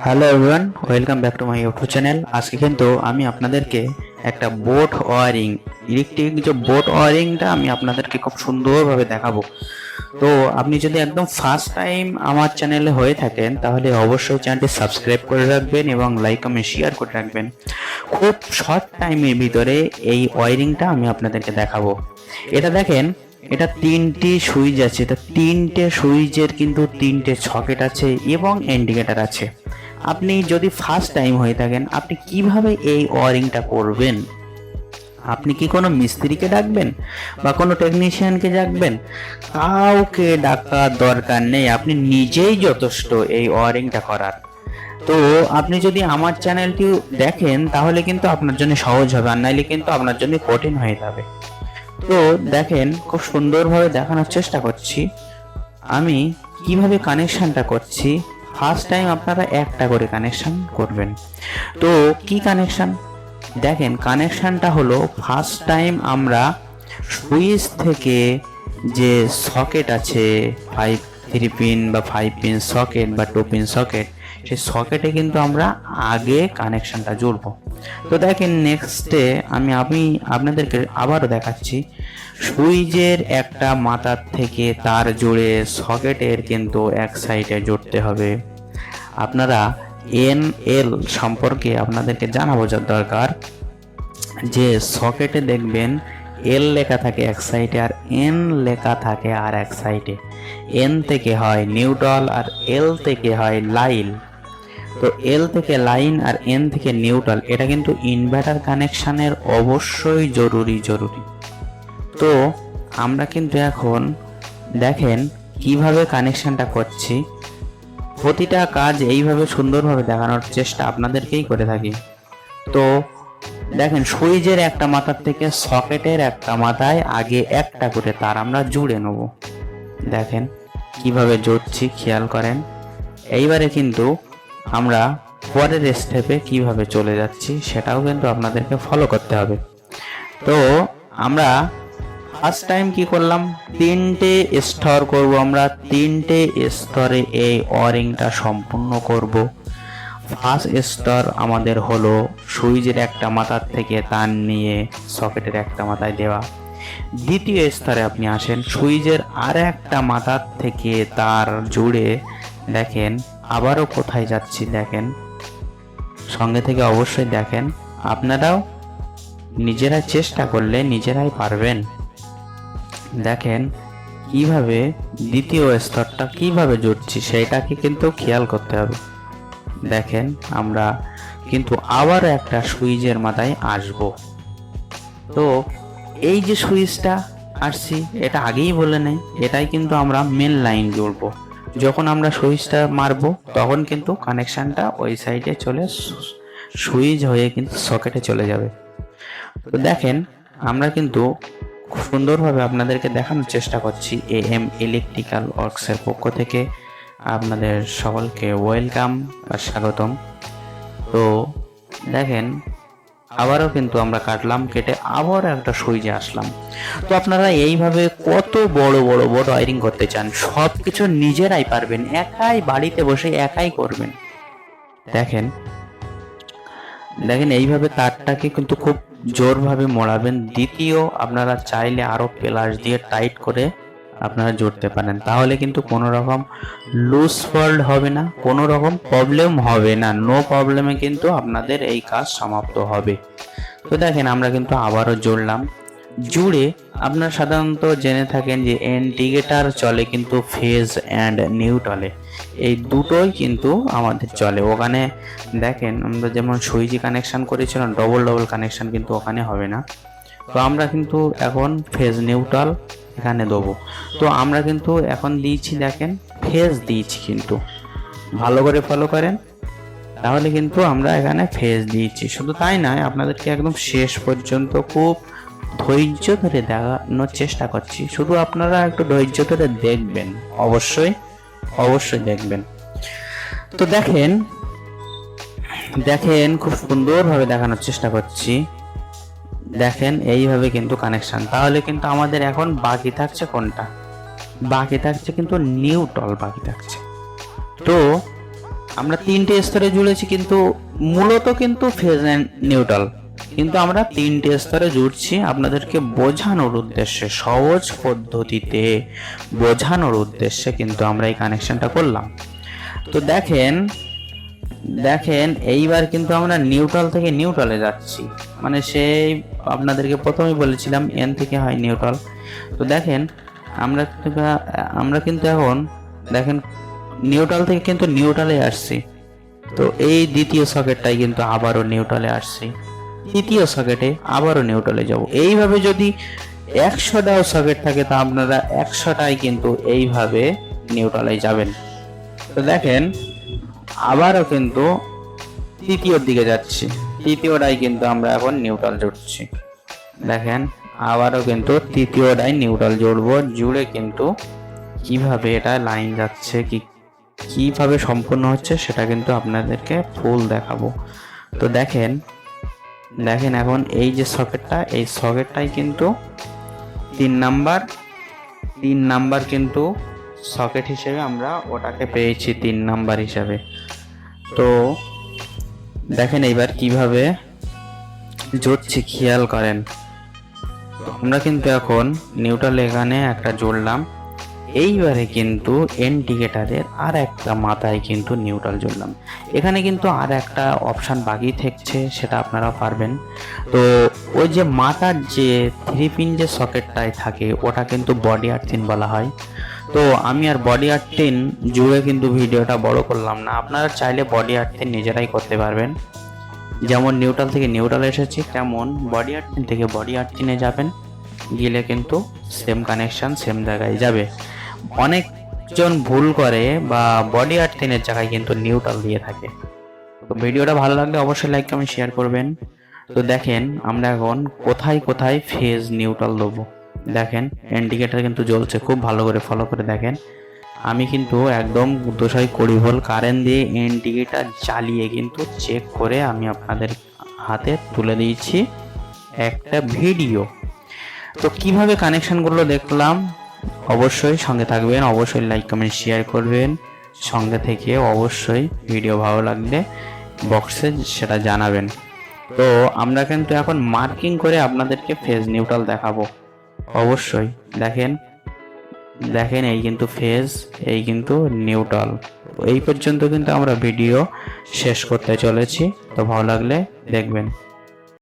Hello everyone, welcome back to my YouTube channel. আজকে কিন্তু আমি আপনাদেরকে একটা বোট ওয়ারিং, ইলেকট্রিক যে বোট ওয়ারিংটা আমি আপনাদেরকে খুব সুন্দরভাবে দেখাবো। তো আপনি যদি একদম ফার্স্ট টাইম আমার চ্যানেলে হয়ে থাকেন তাহলে অবশ্যই চ্যানেলটি সাবস্ক্রাইব করে রাখবেন এবং লাইক কমেন্ট শেয়ার করে রাখবেন। খুব শর্ট টাইমের ভিতরে এই ওয়ারিংটা আমি আপনাদেরকে দেখাবো। এটা দেখেন, এটা তিনটি সুইচ আছে। এটা তিনটে সুইচের কিন্তু তিনটে সকেট আছে এবং ইন্ডিকেটর আছে। আপনি যদি ফার্স্ট টাইম হয়ে থাকেন, আপনি কিভাবে এই ওয়ারিংটা করবেন? আপনি কি কোনো মিস্ত্রিকে ডাকবেন বা কোনো টেকনিশিয়ানকে ডাকবেন? কাউকে ডাকার দরকার নেই, আপনি নিজেই যথেষ্ট এই ওয়ারিংটা করার। তো আপনি যদি আমার চ্যানেলটি দেখেন তাহলে কিন্তু আপনার জন্য সহজ হবে, আর নাইলে কিন্তু আপনার জন্য কঠিন হয়ে যাবে। তো দেখেন, খুব সুন্দরভাবে দেখানোর চেষ্টা করছি আমি কিভাবে কানেকশনটা করছি। ফার্স্ট টাইম আপনারা একটা করে কানেকশন করবেন। তো কি কানেকশন? দেখেন, কানেকশনটা হলো ফার্স্ট টাইম আমরা সুইচ থেকে যে সকেট আছে, 3 পিন বা 5 পিন সকেট বা 2 পিন সকেট, সেই সকেটে কিন্তু আমরা আগে কানেকশনটা জুড়বো। তো দেখেন, নেক্সটে আমি আপনাদেরকে আবারও দেখাচ্ছি। সুইচের একটা মাথার থেকে তার জুড়ে সকেটের কিন্তু এক সাইডে জুড়তে হবে। আপনারা এল সম্পর্কে আপনাদেরকে জানা বোঝার দরকার যে সকেটে দেখবেন এল লেখা থাকে এক সাইডে আর এন লেখা থাকে আর এক সাইডে। এন থেকে হয় নিউট্রাল আর এল থেকে হয় লাইন। তো এল থেকে লাইন আর এন থেকে নিউট্রাল, এটা কিন্তু ইনভার্টার কানেকশনের অবশ্যই জরুরি। তো আমরা কিন্তু এখন দেখেন কিভাবে কানেকশনটা করছি। প্রতিটা কাজ এইভাবে সুন্দরভাবে দেখানোর চেষ্টা আপনাদেরকেই করে থাকি। তো দেখেন, সুইচের একটা মাথার থেকে সকেটের একটা মাথায় আগে একটা করে তার আমরা জুড়ে নেব। দেখেন কিভাবে জুড়ছি, খেয়াল করেন। এইবারে কিন্তু আমরা পরের স্টেপে কিভাবে চলে যাচ্ছি সেটাও কিন্তু আপনাদেরকে ফলো করতে হবে। তো আমরা ফার্স্ট টাইম কি করলাম, তিনটে স্তর করব। আমরা তিনটে স্তরে এই ওয়ারিংটা সম্পূর্ণ করব। ফার্স্ট স্তর আমাদের হলো সুইচের একটা মাথার থেকে তার নিয়ে সকেটের একটা মাথায় দেওয়া। দ্বিতীয় স্তরে আপনি আসেন, সুইচের আর একটা মাথার থেকে তার জুড়ে দেখেন আবারও কোথায় যাচ্ছি। দেখেন, সঙ্গে থেকে অবশ্যই দেখেন, আপনারাও নিজেরাই চেষ্টা করলে নিজেরাই পারবেন। দেখেন কিভাবে দ্বিতীয় স্তরটা কিভাবে জুড়ছি সেটাকে কিন্তু খেয়াল করতে হবে। দেখেন, আমরা কিন্তু আবার একটা সুইচের মাথায় আসব। তো এই যে সুইচটা আসছি, এটা আগেই বলে নেই, এটাই কিন্তু আমরা মেন লাইন জুড়বো। যখন আমরা সুইচটা মারবো তখন কিন্তু কানেকশনটা ওই সাইডে চলে সুইচ হয়ে কিন্তু সকেটে চলে যাবে। তো দেখেন, আমরা কিন্তু খুব সুন্দরভাবে আপনাদেরকে দেখানোর চেষ্টা করছি। AM ইলেকট্রিক্যাল ওয়ার্কসের পক্ষ থেকে আপনাদের সকলকে ওয়েলকাম বা স্বাগতম। তো দেখেন, আবারও কিন্তু আমরা কাটলাম, কেটে আবার একটা সুইচে আসলাম। তো আপনারা এইভাবে কত বড় বড় বোর্ড ওয়ারিং করতে চান, সব কিছু নিজেরাই পারবেন, একাই বাড়িতে বসে একাই করবেন। দেখেন দেখেন এইভাবে তারটাকে কিন্তু খুব জোরভাবে মোড়াবেন। দ্বিতীয়, আপনারা চাইলে আরো প্লাস দিয়ে টাইট করে আপনারা জুড়তে পারেন, তাহলে কিন্তু কোনো রকম লুজ ফল্ট হবে না, কোনো রকম প্রবলেম হবে না। নো প্রবলেমে কিন্তু আপনাদের এই কাজ সমাপ্ত হবে। তো দেখেন, আমরা কিন্তু আবারও জুড়লাম। জুড়ে আপনারা সাধারণত জেনে থাকেন যে ইন্ডিকেটর চলে কিন্তু ফেজ অ্যান্ড নিউট্রালে, এই দুটোই কিন্তু আমাদের চলে। ওখানে দেখেন, আমরা যেমন সুইচে কানেকশন করেছিলাম, ডবল কানেকশন কিন্তু ওখানে হবে না। তো আমরা কিন্তু এখন ফেজ নিউট্রাল এখানে দেবো। তো আমরা কিন্তু এখন দিয়েছি, দেখেন ফেজ দিয়েছি, কিন্তু ভালো করে ফলো করেন, তাহলে কিন্তু আমরা এখানে ফেজ দিয়েছি। শুধু তাই নয়, আপনাদেরকে একদম শেষ পর্যন্ত খুব ধৈর্য ধরে দেখানোর চেষ্টা করছি। শুধু আপনারা একটু ধৈর্য ধরে দেখবেন, অবশ্যই দেখবেন। তো দেখেন খুব সুন্দরভাবে দেখানোর চেষ্টা করছি। দেখেন এইভাবে কিন্তু কানেকশন। তাহলে কিন্তু আমাদের এখন বাকি থাকছে কোনটা? বাকি থাকছে কিন্তু নিউট্রাল বাকি থাকছে। তো আমরা 3টে স্তরে জুড়েছি, কিন্তু মূলত কিন্তু ফেজ অ্যান্ড নিউট্রাল, কিন্তু আমরা 3টে স্তরে জুড়ছি আপনাদেরকে বোঝানোর উদ্দেশ্যে, সহজ পদ্ধতিতে বোঝানোর উদ্দেশ্যে কিন্তু আমরা এই কানেকশনটা করলাম। তো দেখেন এইবার কিন্তু আমরা নিউট্রাল থেকে নিউট্রালে যাচ্ছি, মানে সেই আপনাদেরকে প্রথমেই বলেছিলাম এন থেকে হয় নিউট্রাল। তো দেখেন আমরা কিন্তু এখন দেখেন নিউট্রাল থেকে কিন্তু নিউট্রালে আসছি। তো এই দ্বিতীয় সকেটটাই কিন্তু আবারও নিউট্রালে আসছি, তৃতীয় সকেটে আবারও নিউট্রালে যাব। এইভাবে যদি 100টাও সকেট থাকে তা আপনারা 100টাই কিন্তু এইভাবে নিউট্রালে যাবেন। তো দেখেন আবারও কিন্তু তৃতীয়র দিকে যাচ্ছি, তৃতীয়টাই কিন্তু আমরা এখন নিউট্রাল জুড়ছি। দেখেন আবারও কিন্তু তৃতীয়টাই নিউট্রাল জুড়বো, জুড়ে কিন্তু কিভাবে এটা লাইন যাচ্ছে, কিভাবে সম্পূর্ণ হচ্ছে সেটা কিন্তু আপনাদেরকে ফুল দেখাবো। তো দেখেন এখন এই যে সকেটটা, এই সকেটটাই কিন্তু 3 নাম্বার কিন্তু সকেট হিসেবে আমরা ওটাকে পেয়েছি 3 নাম্বার হিসাবে। তো দেখেন এইবার কিভাবে জুড়ছি খেয়াল করেন। আমরা কিন্তু এখন নিউট্রাল এখানে একটা জুড়লাম, এইবারে কিন্তু ইন্ডিকেটারের আর একটা মাথায় কিন্তু নিউট্রাল জুড়লাম। এখানে কিন্তু আর একটা অপশান বাকি থাকছে, সেটা আপনারা পারবেন। তো ওই যে মাথার যে 3 পিন যে সকেটটায় থাকে ওটা কিন্তু বডি আর্থিন বলা হয়। তো আমি আর বডি আর্থিন জুড়ে কিন্তু ভিডিওটা বড় করলাম না, আপনারা চাইলে বডি আর্থিন নিজেরাই করতে পারবেন। যেমন নিউট্রাল থেকে নিউট্রাল এসেছি, তেমন বডি আর্থিন থেকে বডি আর্থিনে যাবেন, গেলে কিন্তু সেম কানেকশন সেম জায়গায় যাবে। অনেকজন ভুল করে বা বডি আর্থিনের জায়গায় কিন্তু নিউট্রাল দিয়ে থাকে। তো ভিডিওটা ভালো লাগলে অবশ্যই লাইক কমেন্ট শেয়ার করবেন। তো দেখেন আমরা এখন কোথায় কোথায় ফেজ নিউট্রাল দেবো। দেখেন ইন্ডিকেটর কিন্তু জ্বলছে, খুব ভালো করে ফলো করে দেখেন। আমি কিন্তু একদম 220 ভোল্ট কারেন্ট দিয়ে ইন্ডিকেটর জ্বালিয়ে কিন্তু চেক করে আমি আপনাদের হাতে তুলে দিয়েছি একটা ভিডিও। তো কিভাবে কানেকশনগুলো দেখলাম অবশ্যই সঙ্গে থাকবেন, অবশ্যই লাইক কমেন্ট শেয়ার করবেন, সঙ্গে থেকে অবশ্যই ভিডিও ভালো লাগলে বক্সে সেটা জানাবেন। তো আমরা কিন্তু এখন মার্কিং করে আপনাদেরকে ফেজ নিউট্রাল দেখাবো অবশ্যই। দেখেন এই কিন্তু ফেজ, এই কিন্তু নিউট্রাল। এই পর্যন্ত কিন্তু আমরা ভিডিও শেষ করতে চলেছি। তো ভালো লাগলে দেখবেন।